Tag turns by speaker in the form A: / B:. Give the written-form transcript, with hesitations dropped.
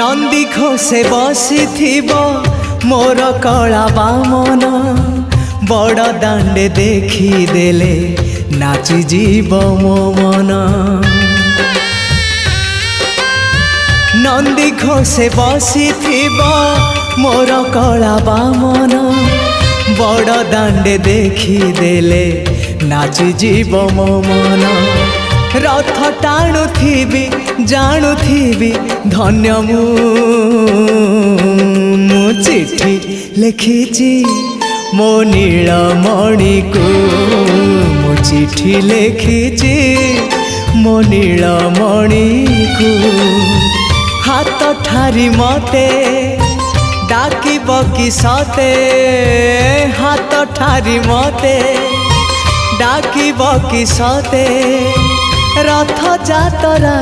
A: नंदी घोषे बसी मोर कला बामन बड़ दांडे देखी देले नाची जीव मो मन। नंदी घोषे बसी मोर कला बामन बड़ दांडे देखी देले नाची जीव मो मन। रथ टाणुथिबी जाणुथिबी धन्य मु चिट्ठी लिखिची मो नीलमणि को मु चिट्ठी लिखिची मो नीलमणि को। हाथ ठारी मते डाकिब कि सते हाथ ठारी मते डाकिब कि सते रथ जातरा